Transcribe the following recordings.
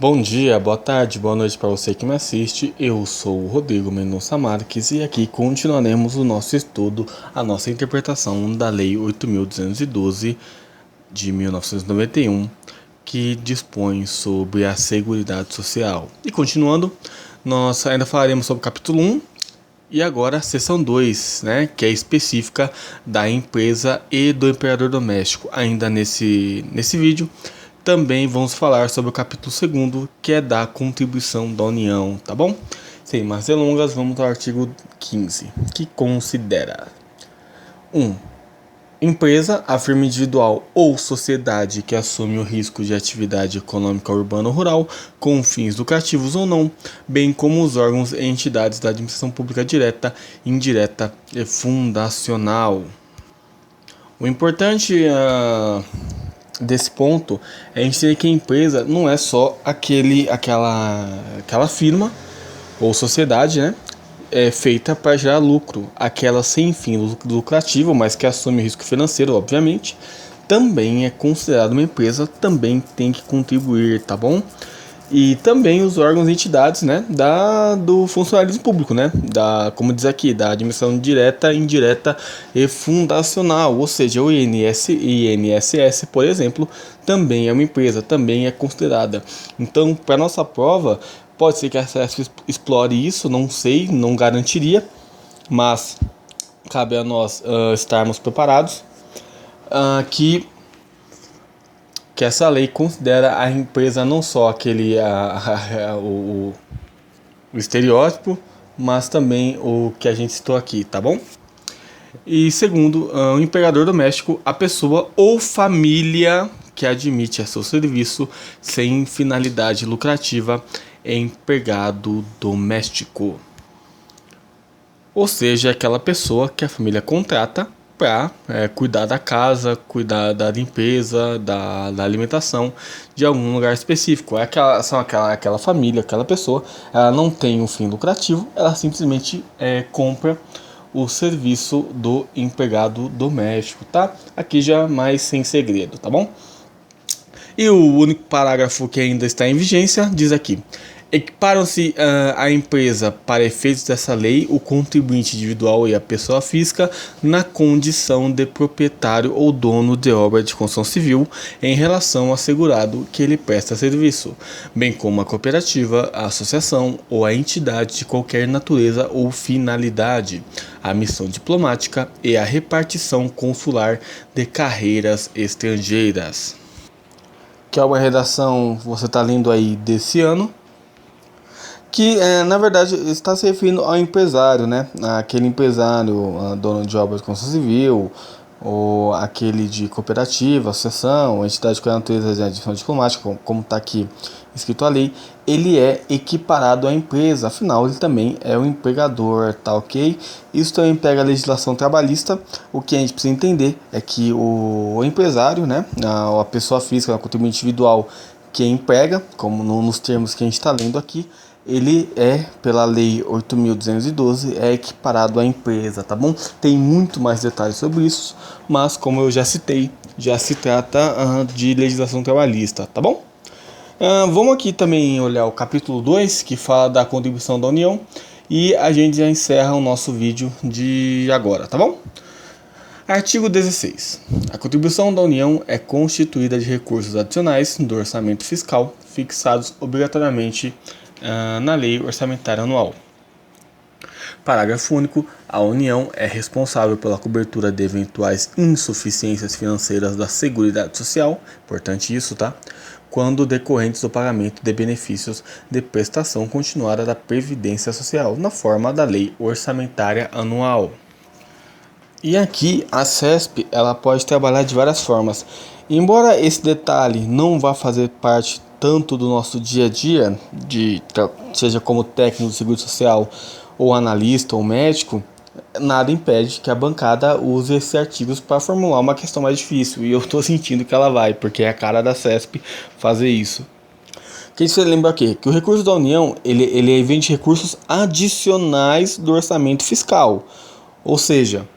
Bom dia, boa tarde, boa noite para você que me assiste. Eu sou o Rodrigo Mendonça Marques e aqui continuaremos o nosso estudo, a nossa interpretação da Lei 8.212 de 1991, que dispõe sobre a Seguridade Social. E continuando, nós ainda falaremos sobre o capítulo 1 e agora a seção 2, né, que é específica da empresa e do empregador doméstico. Ainda nesse vídeo também vamos falar sobre o capítulo 2, que é da contribuição da União, tá bom? Sem mais delongas, vamos ao artigo 15, que considera 1. Empresa, a firma individual ou sociedade que assume o risco de atividade econômica urbana ou rural, com fins lucrativos ou não, bem como os órgãos e entidades da administração pública direta, indireta e fundacional. O importante desse ponto é a gente ter que a empresa não é só aquela firma ou sociedade, né, feita para gerar lucro, aquela sem fim lucrativo, mas que assume risco financeiro, obviamente, também é considerada uma empresa, também tem que contribuir, tá bom? E também os órgãos e entidades, né, do funcionalismo público, né, como diz aqui, da administração direta, indireta e fundacional, ou seja, o INSS, por exemplo, também é uma empresa, também é considerada. Então, para nossa prova, pode ser que a CESP explore isso, não sei, não garantiria, mas cabe a nós estarmos preparados que essa lei considera a empresa não só o estereótipo, mas também o que a gente citou aqui, tá bom? E segundo, o empregador doméstico, a pessoa ou família que admite a seu serviço sem finalidade lucrativa é empregado doméstico. Ou seja, aquela pessoa que a família contrata para cuidar da casa, cuidar da limpeza, da alimentação de algum lugar específico. Aquela família, aquela pessoa, ela não tem um fim lucrativo, ela simplesmente compra o serviço do empregado doméstico, tá? Aqui já mais sem segredo, tá bom? E o único parágrafo que ainda está em vigência diz aqui: equiparam-se a empresa para efeitos dessa lei o contribuinte individual e a pessoa física na condição de proprietário ou dono de obra de construção civil em relação ao assegurado que ele presta serviço, bem como a cooperativa, a associação ou a entidade de qualquer natureza ou finalidade, a missão diplomática e a repartição consular de carreiras estrangeiras. Que é uma redação, você está lendo aí, desse ano, que na verdade está se referindo ao empresário, né? Aquele empresário, dono de obras de construção civil, ou aquele de cooperativa, associação, entidade com a natureza de missão diplomática, como está aqui escrito ali, ele é equiparado à empresa, afinal ele também é um empregador, tá ok? Isso também pega a legislação trabalhista. O que a gente precisa entender é que o empresário, né, a pessoa física, a contribuinte individual que emprega, como nos termos que a gente está lendo aqui, ele pela lei 8.212, é equiparado à empresa, tá bom? Tem muito mais detalhes sobre isso, mas como eu já citei, já se trata de legislação trabalhista, tá bom? Vamos aqui também olhar o capítulo 2, que fala da contribuição da União, e a gente já encerra o nosso vídeo de agora, tá bom? Artigo 16. A contribuição da União é constituída de recursos adicionais do orçamento fiscal, fixados obrigatoriamente na Lei Orçamentária Anual. Parágrafo único. A União é responsável pela cobertura de eventuais insuficiências financeiras da Seguridade Social, importante isso, tá? Quando decorrentes do pagamento de benefícios de prestação continuada da Previdência Social, na forma da Lei Orçamentária Anual. E aqui a CESP ela pode trabalhar de várias formas. Embora esse detalhe não vá fazer parte tanto do nosso dia a dia, seja como técnico do Seguro Social, ou analista, ou médico, nada impede que a bancada use esses artigos para formular uma questão mais difícil. E eu estou sentindo que ela vai, porque é a cara da CESP fazer isso. Que você lembra aqui? Que o recurso da União ele vem de recursos adicionais do orçamento fiscal. Ou seja,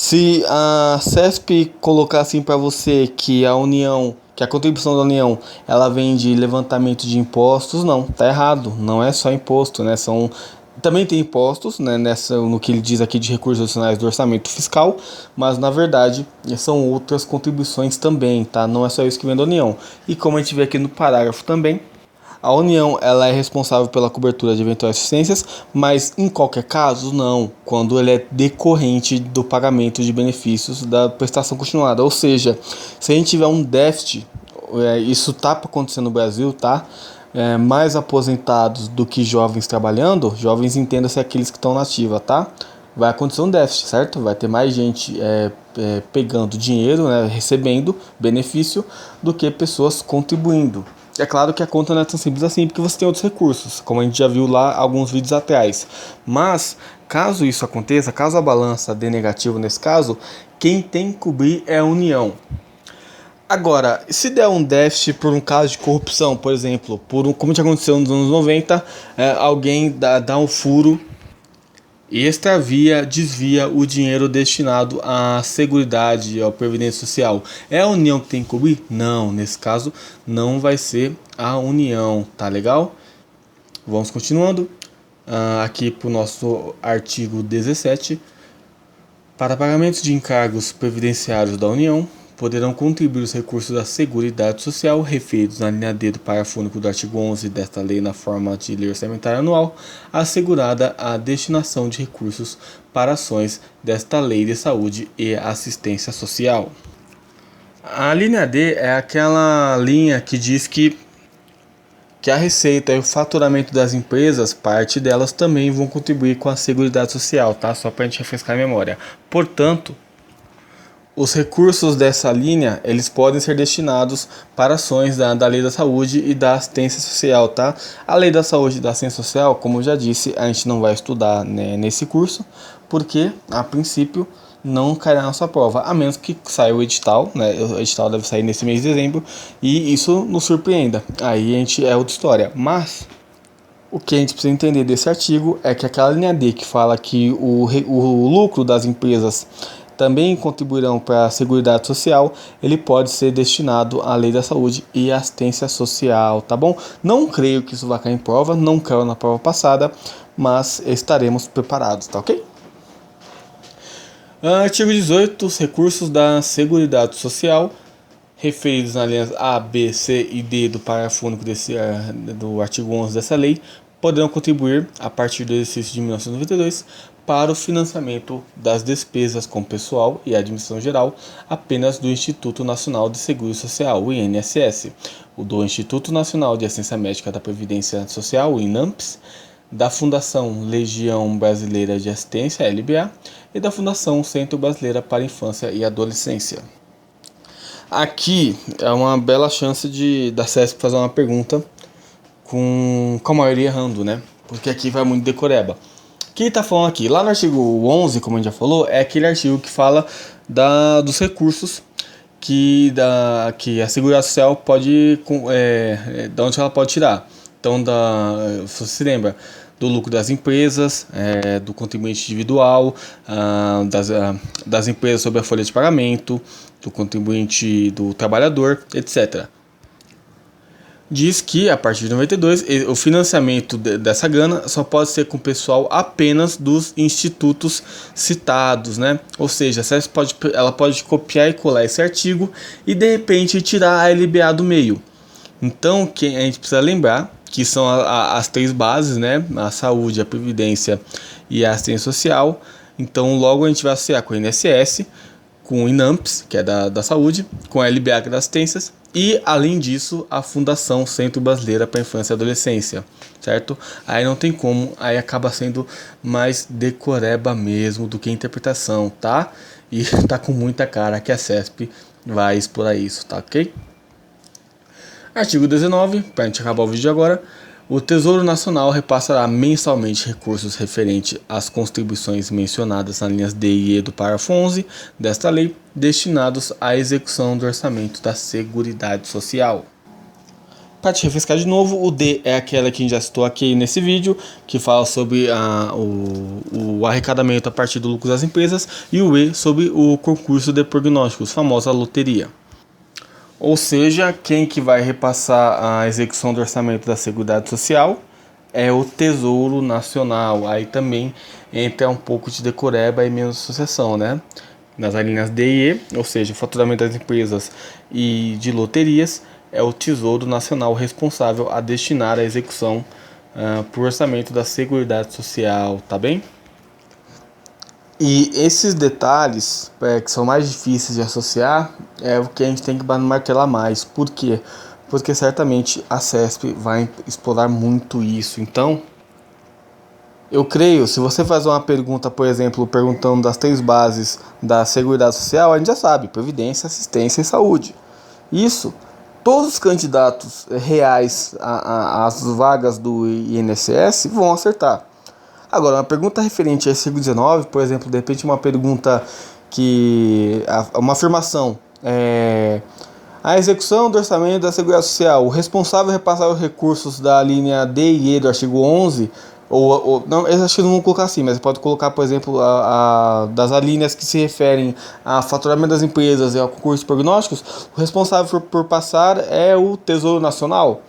Se a CESP colocar assim para você que a União, que a contribuição da União, ela vem de levantamento de impostos, não, tá errado. Não é só imposto, né? Também tem impostos, né, no que ele diz aqui de recursos adicionais do orçamento fiscal, mas na verdade são outras contribuições também, tá? Não é só isso que vem da União. E como a gente vê aqui no parágrafo também, a União ela é responsável pela cobertura de eventuais deficiências, mas em qualquer caso não, quando ele é decorrente do pagamento de benefícios da prestação continuada. Ou seja, se a gente tiver um déficit, isso está acontecendo no Brasil, tá? Mais aposentados do que jovens trabalhando, jovens entenda-se aqueles que estão na ativa, tá? Vai acontecer um déficit, certo? Vai ter mais gente pegando dinheiro, né, recebendo benefício, do que pessoas contribuindo. É claro que a conta não é tão simples assim, porque você tem outros recursos, como a gente já viu lá alguns vídeos atrás. Mas, caso isso aconteça, caso a balança dê negativo nesse caso, quem tem que cobrir é a União. Agora, se der um déficit por um caso de corrupção, por exemplo, como tinha acontecido nos anos 90, alguém dá um furo e extravia, desvia o dinheiro destinado à seguridade e à previdência social. É a União que tem que cobrir? Não, nesse caso não vai ser a União, tá legal? Vamos continuando. Aqui para o nosso artigo 17. Para pagamentos de encargos previdenciários da União, poderão contribuir os recursos da Seguridade Social referidos na linha D do parágrafo único do artigo 11 desta lei na forma de lei orçamentária anual, assegurada a destinação de recursos para ações desta lei de saúde e assistência social. A linha D é aquela linha que diz que a receita e o faturamento das empresas, parte delas também vão contribuir com a Seguridade Social, tá? Só para a gente refrescar a memória. Portanto, os recursos dessa linha, eles podem ser destinados para ações da Lei da Saúde e da Assistência Social, tá? A Lei da Saúde e da Assistência Social, como eu já disse, a gente não vai estudar, né, nesse curso, porque, a princípio, não cairá na sua prova, a menos que saia o edital, né? O edital deve sair nesse mês de dezembro, e isso nos surpreenda. Aí a gente é outra história, mas o que a gente precisa entender desse artigo é que aquela linha D que fala que o lucro das empresas também contribuirão para a Seguridade Social, ele pode ser destinado à Lei da Saúde e Assistência Social, tá bom? Não creio que isso vá cair em prova, não caiu na prova passada, mas estaremos preparados, tá ok? Artigo 18. Os recursos da Seguridade Social referidos nas linhas A, B, C e D do parágrafo único do artigo 11 dessa lei poderão contribuir, a partir do exercício de 1992, para o financiamento das despesas com pessoal e administração geral apenas do Instituto Nacional de Seguro Social, o INSS, o do Instituto Nacional de Assistência Médica da Previdência Social, o INAMPS, da Fundação Legião Brasileira de Assistência, LBA, e da Fundação Centro Brasileira para a Infância e Adolescência. Aqui é uma bela chance da CESP fazer uma pergunta com a maioria errando, né? Porque aqui vai muito decoreba. O que ele está falando aqui? Lá no artigo 11, como a gente já falou, é aquele artigo que fala dos recursos que a Seguridade Social pode, da onde ela pode tirar. Então, se você se lembra, do lucro das empresas, do contribuinte individual, das empresas sobre a folha de pagamento, do contribuinte do trabalhador, etc. Diz que, a partir de 92, o financiamento dessa grana só pode ser com o pessoal apenas dos institutos citados, né? Ou seja, ela pode copiar e colar esse artigo e, de repente, tirar a LBA do meio. Então, a gente precisa lembrar que são as três bases, né? A saúde, a previdência e a assistência social. Então, logo a gente vai associar com o INSS, com o INAMPS, que é da saúde, com a LBA, que é das assistências, e, além disso, a Fundação Centro Brasileira para a Infância e Adolescência, certo? Aí não tem como, aí acaba sendo mais decoreba mesmo do que interpretação, tá? E tá com muita cara que a CESP vai explorar isso, tá ok? Artigo 19, para a gente acabar o vídeo agora. O Tesouro Nacional repassará mensalmente recursos referentes às contribuições mencionadas nas linhas D e E do parágrafo 11 desta lei, destinados à execução do orçamento da Seguridade Social. Para te refrescar de novo, o D é aquela que a gente já citou aqui nesse vídeo, que fala sobre o arrecadamento a partir do lucro das empresas, e o E sobre o concurso de prognósticos, famosa loteria. Ou seja, quem que vai repassar a execução do orçamento da Seguridade Social é o Tesouro Nacional. Aí também entra um pouco de decoreba e menos associação, né? Nas linhas D e E, ou seja, o faturamento das empresas e de loterias, é o Tesouro Nacional responsável a destinar a execução por orçamento da Seguridade Social, tá bem? E esses detalhes que são mais difíceis de associar é o que a gente tem que martelar mais. Por quê? Porque certamente a CESP vai explorar muito isso. Então, eu creio, se você faz uma pergunta, por exemplo, perguntando das 3 bases da Seguridade Social, a gente já sabe: Previdência, Assistência e Saúde. Isso, todos os candidatos reais às vagas do INSS vão acertar. Agora, uma pergunta referente a artigo 19, por exemplo, de repente uma pergunta uma afirmação, a execução do orçamento da Seguridade Social, o responsável repassar os recursos da linha D e E do artigo 11, não, eu acho que não vou colocar assim, mas pode colocar, por exemplo, das alíneas que se referem a faturamento das empresas e ao concurso de prognósticos, o responsável por passar é o Tesouro Nacional.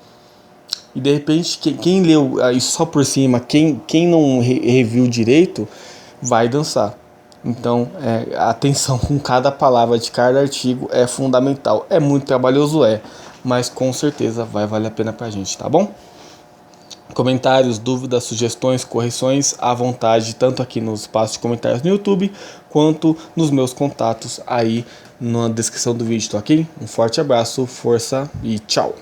E de repente, quem leu isso só por cima, quem não reviu direito, vai dançar. Então, atenção com cada palavra de cada artigo é fundamental. É muito trabalhoso, mas com certeza vai valer a pena pra gente, tá bom? Comentários, dúvidas, sugestões, correções, à vontade, tanto aqui no espaço de comentários no YouTube, quanto nos meus contatos aí na descrição do vídeo, tá ok? Um forte abraço, força e tchau!